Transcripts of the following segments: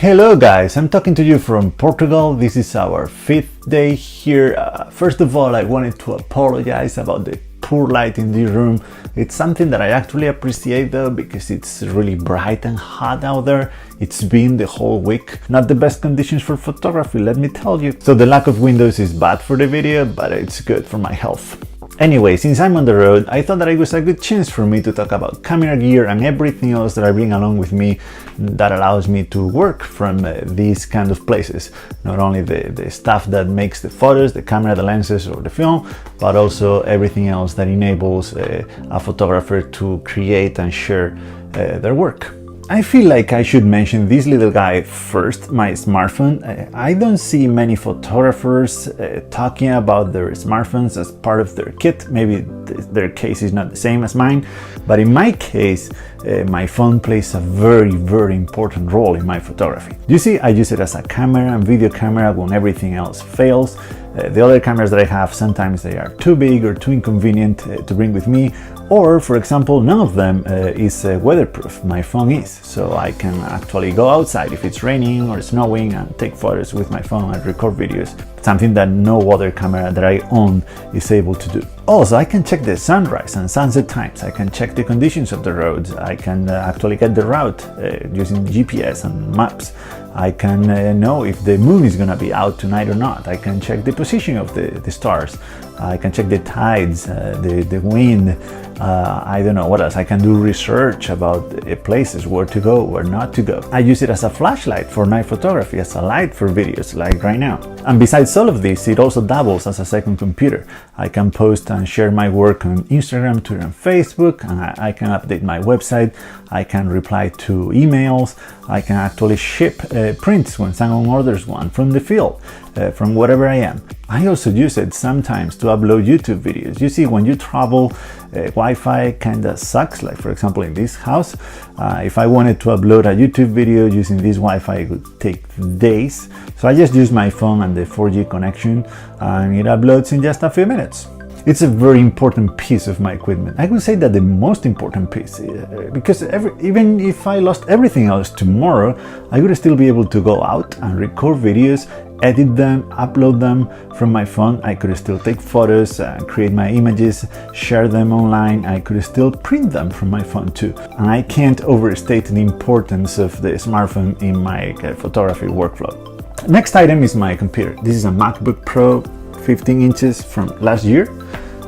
Hello guys, I'm talking to you from Portugal. This is our 5th day here. First of all, I wanted to apologize about the poor light in the room. It's something that I actually appreciate though, because it's really bright and hot out there. It's been the whole week. Not the best conditions for photography, let me tell you. So the lack of windows is bad for the video, but it's good for my health. Anyway, since I'm on the road, I thought that it was a good chance for me to talk about camera gear and everything else that I bring along with me that allows me to work from these kind of places. Not only the stuff that makes the photos, the camera, the lenses or the film, but also everything else that enables a photographer to create and share their work. I feel like I should mention this little guy first, my smartphone. I don't see many photographers talking about their smartphones as part of their kit. Maybe their case is not the same as mine, but in my case, my phone plays a very important role in my photography. You see, I use it as a camera and video camera when everything else fails. The other cameras that I have, sometimes they are too big or too inconvenient to bring with me, or for example, none of them is weatherproof. My phone is, so I can actually go outside if it's raining or snowing and take photos with my phone and record videos, something that no other camera that I own is able to do. Also, I can check the sunrise and sunset times. I can check the conditions of the roads. I can actually get the route using GPS and maps. I can know if the moon is gonna be out tonight or not. I can check the position of the stars. I can check the tides, the wind. I don't know what else. I can do research about places, where to go, where not to go. I use it as a flashlight for night photography, as a light for videos like right now. And besides all of this, it also doubles as a second computer. I can post and share my work on Instagram, Twitter and Facebook, and I can update my website. I can reply to emails. I can actually ship prints when someone orders one from the field, from wherever I am. I also use it sometimes to upload YouTube videos. You see, when you travel, Wi-Fi kinda sucks. Like for example, in this house, if I wanted to upload a YouTube video using this Wi-Fi, it would take days. So I just use my phone and the 4G connection, and it uploads in just a few minutes. It's a very important piece of my equipment. I would say that the most important piece, because even if I lost everything else tomorrow, I would still be able to go out and record videos, edit them, upload them from my phone. I could still take photos, create my images, share them online. I could still print them from my phone too. And I can't overstate the importance of the smartphone in my photography workflow. Next item is my computer. This is a MacBook Pro 15 inches from last year.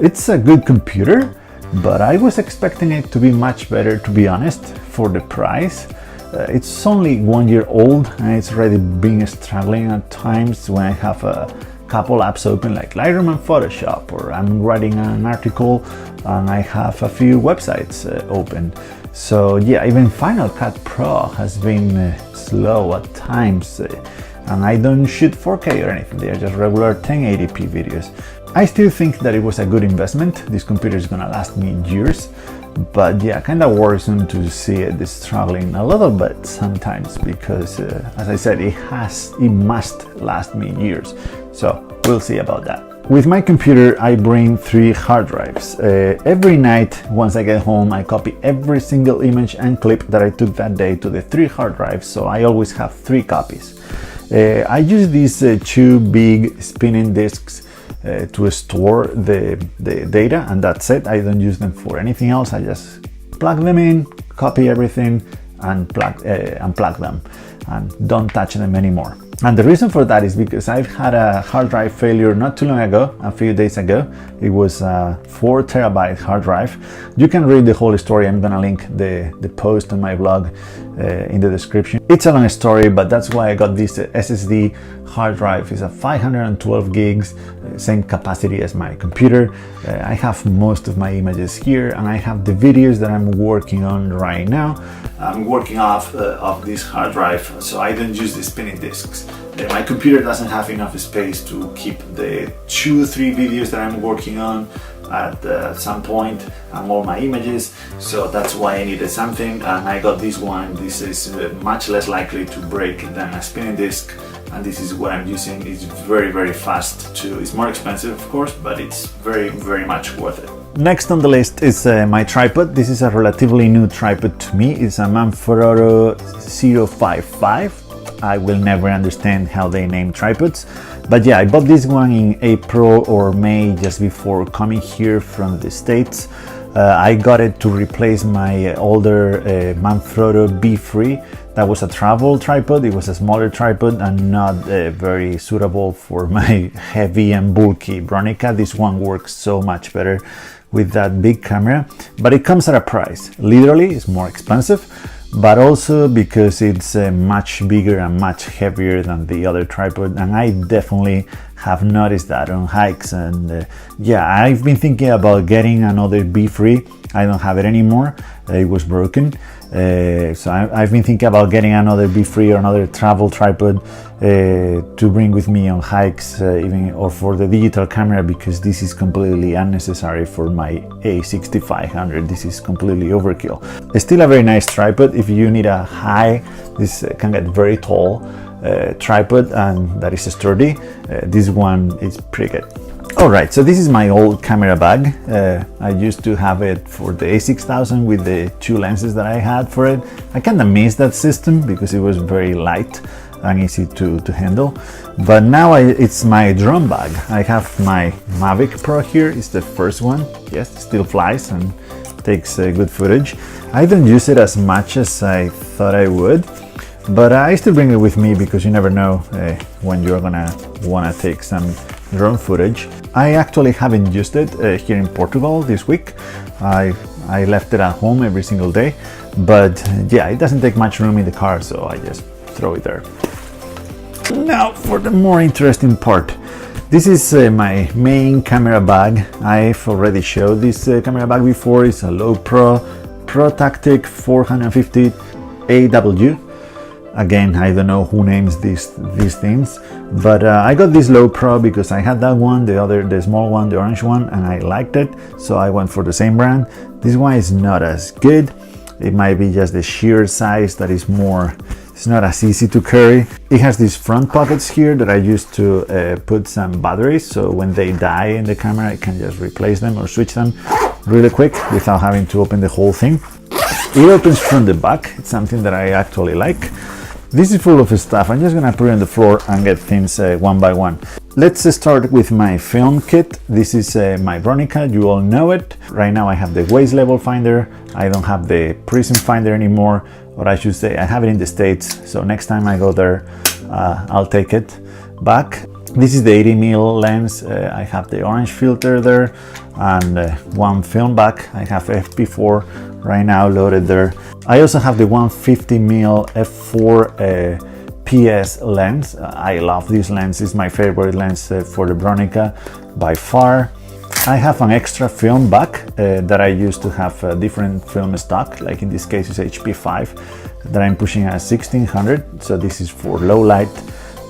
It's a good computer, but I was expecting it to be much better, to be honest, for the price. It's only 1 year old and it's already been struggling at times when I have a couple apps open like Lightroom and Photoshop, or I'm writing an article and I have a few websites open. So yeah, even Final Cut Pro has been slow at times. And I don't shoot 4K or anything, they are just regular 1080p videos. I still think that it was a good investment. This computer is gonna last me years, but yeah, kinda worrisome to see it struggling a little bit sometimes, because as I said, it must last me years. So we'll see about that. With my computer, I bring 3 hard drives. Every night, once I get home, I copy every single image and clip that I took that day to the 3 hard drives, so I always have 3 copies. I use these 2 big spinning discs to store the data, and that's it. I don't use them for anything else. I just plug them in, copy everything, and unplug them, and don't touch them anymore. And the reason for that is because I've had a hard drive failure not too long ago, a few days ago. It was a 4 terabyte hard drive. You can read the whole story. I'm gonna link the post on my blog in the description. It's a long story, but that's why I got this SSD hard drive. It's a 512 gigs, same capacity as my computer. I have most of my images here, and I have the videos that I'm working on right now. I'm working off this hard drive, so I don't use the spinning discs. My computer doesn't have enough space to keep the 2-3 videos that I'm working on at some point, and all my images, so that's why I needed something, and I got this one. This is much less likely to break than a spinning disc, and this is what I'm using. It's very fast too. It's more expensive, of course, but it's very much worth it. Next on the list is my tripod. This is a relatively new tripod to me. It's a Manfrotto 055. I will never understand how they name tripods. But yeah, I bought this one in April or May, just before coming here from the States. I got it to replace my older Manfrotto B3. That was a travel tripod. It was a smaller tripod and not very suitable for my heavy and bulky Bronica. This one works so much better with that big camera, but it comes at a price. Literally, it's more expensive, but also because it's much bigger and much heavier than the other tripod, and I definitely have noticed that on hikes. And yeah, I've been thinking about getting another B3. I don't have it anymore, it was broken. So I've been thinking about getting another B3 or another travel tripod to bring with me on hikes, even or for the digital camera, because this is completely unnecessary for my A6500. This is completely overkill. It's still a very nice tripod. If you need a high, this can get very tall tripod, and that is sturdy. This one is pretty good. Alright, so this is my old camera bag. I used to have it for the A6000 with the 2 lenses that I had for it. I kind of miss that system because it was very light and easy to handle. But now it's my drone bag. I have my Mavic Pro here. It's the first one. Yes, it still flies and takes good footage. I don't use it as much as I thought I would, but I still bring it with me because you never know when you're gonna wanna take some drone footage. I actually haven't used it here in Portugal this week. I left it at home every single day, but yeah, it doesn't take much room in the car, so I just throw it there. Now for the more interesting part. This is my main camera bag. I've already showed this camera bag before. It's a Low Pro Tactic 450 AW. Again, I don't know who names these things, but I got this Low Pro because I had that one, the small one, the orange one, and I liked it, so I went for the same brand. This one is not as good. It might be just the sheer size that is more, it's not as easy to carry. It has these front pockets here that I used to put some batteries, so when they die in the camera, I can just replace them or switch them really quick without having to open the whole thing. It opens from the back. It's something that I actually like. This is full of stuff. I'm just gonna put it on the floor and get things one by one. Let's start with my film kit. This is my Bronica, you all know it. Right now I have the waist level finder. I don't have the prism finder anymore, or I should say I have it in the States, so next time I go there I'll take it back. This is the 80mm lens. I have the orange filter there and one film back. I have FP4 right now loaded there. I also have the 150mm f4 PS lens. I love this lens. It's my favorite lens for the Bronica by far. I have an extra film back that I used to have a different film stock, like in this case it's HP5 that I'm pushing at 1600. So this is for low light,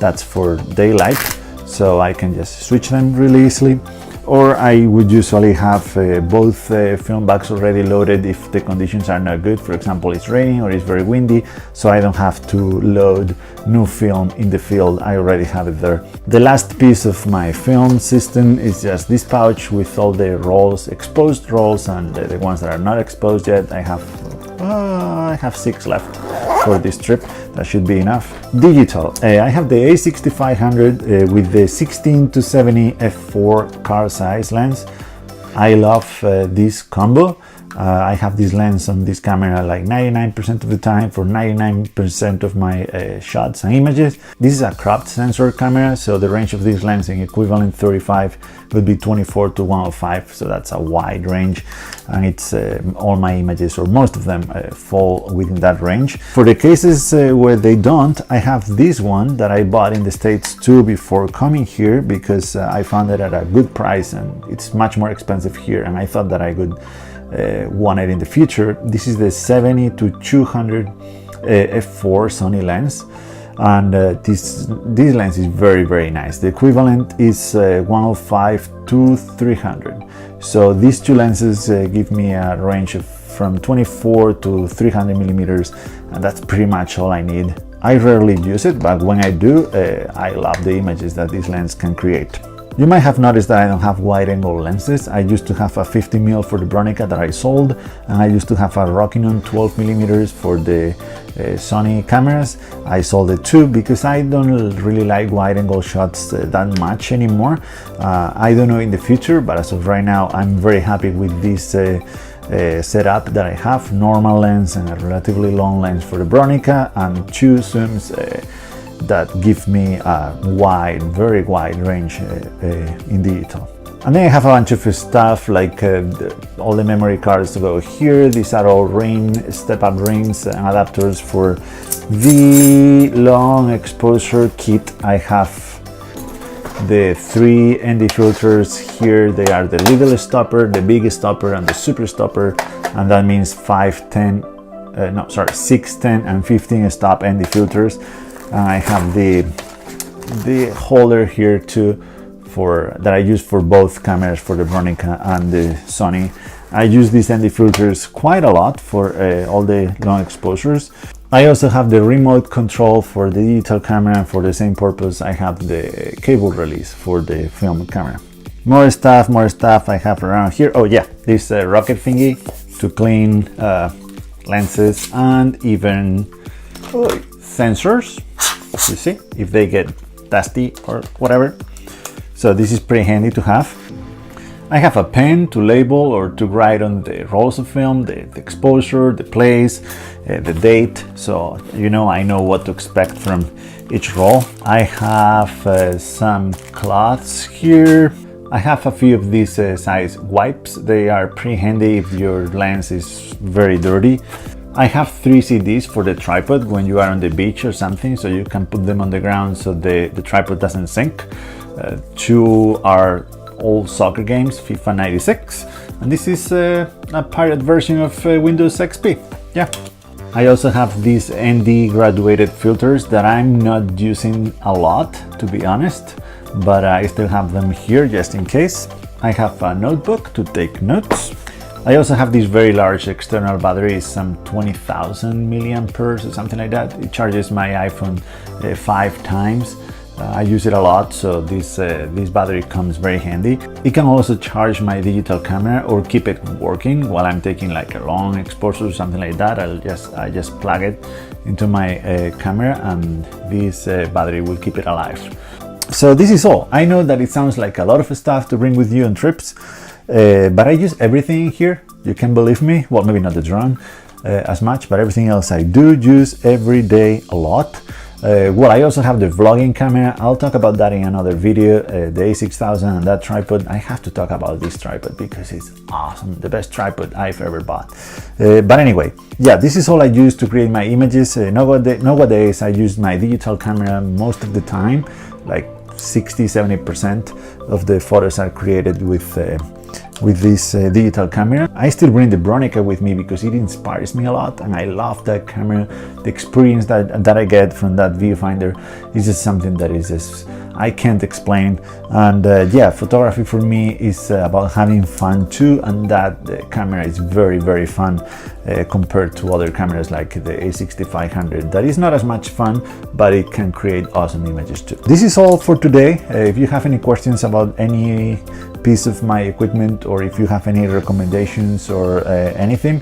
that's for daylight. So I can just switch them really easily. Or I would usually have both film backs already loaded if the conditions are not good. For example, it's raining or it's very windy, so I don't have to load new film in the field. I already have it there. The last piece of my film system is just this pouch with all the rolls, exposed rolls, and the ones that are not exposed yet. I have 6 left for this trip. That should be enough. Digital. I have the A6500 with the 16-70 f4 car size lens. I love this combo. I have this lens on this camera like 99% of the time for 99% of my shots and images. This is a cropped sensor camera, so the range of this lens in equivalent 35 would be 24 to 105, so that's a wide range, and it's all my images, or most of them, fall within that range. For the cases where they don't, I have this one that I bought in the States too before coming here, because I found it at a good price and it's much more expensive here, and I thought that I could want it in the future. This is the 70 to 200 f4 Sony lens, and this lens is very nice. The equivalent is 105 to 300. So these two lenses give me a range of from 24 to 300 millimeters, and that's pretty much all I need. I rarely use it, but when I do, I love the images that this lens can create. You might have noticed that I don't have wide-angle lenses. I used to have a 50mm for the Bronica that I sold, and I used to have a Rokinon 12mm for the Sony cameras. I sold it too because I don't really like wide-angle shots that much anymore. I don't know in the future, but as of right now, I'm very happy with this setup that I have. Normal lens and a relatively long lens for the Bronica, and 2 zooms that give me a wide, very wide range in digital. And then I have a bunch of stuff like all the memory cards to go here. These are all step-up rings and adapters for the long exposure kit. I have the 3 ND filters here. They are the little stopper, the big stopper, and the super stopper, and that means 6, 10, and 15 stop ND filters. I have the holder here too that I use for both cameras, for the Bronica and the Sony. I use these ND filters quite a lot for all the long exposures. I also have the remote control for the digital camera, and for the same purpose I have the cable release for the film camera. More stuff I have around here. Oh yeah, this rocket thingy to clean lenses and even sensors, you see, if they get dusty or whatever. So this is pretty handy to have. I have a pen to label or to write on the rolls of film, the exposure, the place, the date, so I know what to expect from each roll. I have some cloths here. I have a few of these size wipes. They are pretty handy if your lens is very dirty. I have 3 CDs for the tripod when you are on the beach or something, so you can put them on the ground so the tripod doesn't sink. 2 are old soccer games, FIFA 96, and this is a pirate version of Windows XP. Yeah. I also have these ND graduated filters that I'm not using a lot, to be honest, but I still have them here just in case. I have a notebook to take notes. I also have this very large external battery, some 20,000 milliamperes or something like that. It charges my iPhone 5 times. I use it a lot, so this battery comes very handy. It can also charge my digital camera or keep it working while I'm taking like a long exposure or something like that. I just plug it into my camera, and this battery will keep it alive. So this is all. I know that it sounds like a lot of stuff to bring with you on trips, but I use everything here. You can believe me. Well, maybe not the drone as much, but everything else I do use every day a lot. Well, I also have the vlogging camera. I'll talk about that in another video. The A6000 and that tripod. I have to talk about this tripod because it's awesome. The best tripod I've ever bought. But anyway, yeah, this is all I use to create my images. Nowadays, I use my digital camera most of the time. Like 60-70% of the photos are created with this digital camera. I still bring the Bronica with me because it inspires me a lot, and I love that camera. The experience that I get from that viewfinder is just something that is just, I can't explain. And yeah, photography for me is about having fun too, and that camera is very, very fun compared to other cameras like the A6500. That is not as much fun, but it can create awesome images too. This is all for today. If you have any questions about any piece of my equipment, or if you have any recommendations or anything,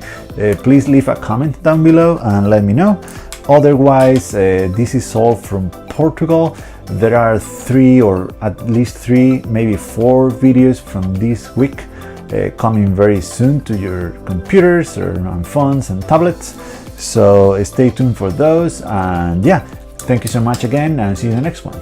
please leave a comment down below and let me know. Otherwise, this is all from Portugal. There are 3 or at least 3, maybe 4 videos from this week coming very soon to your computers or on phones and tablets. So stay tuned for those, and yeah, thank you so much again, and see you in the next one.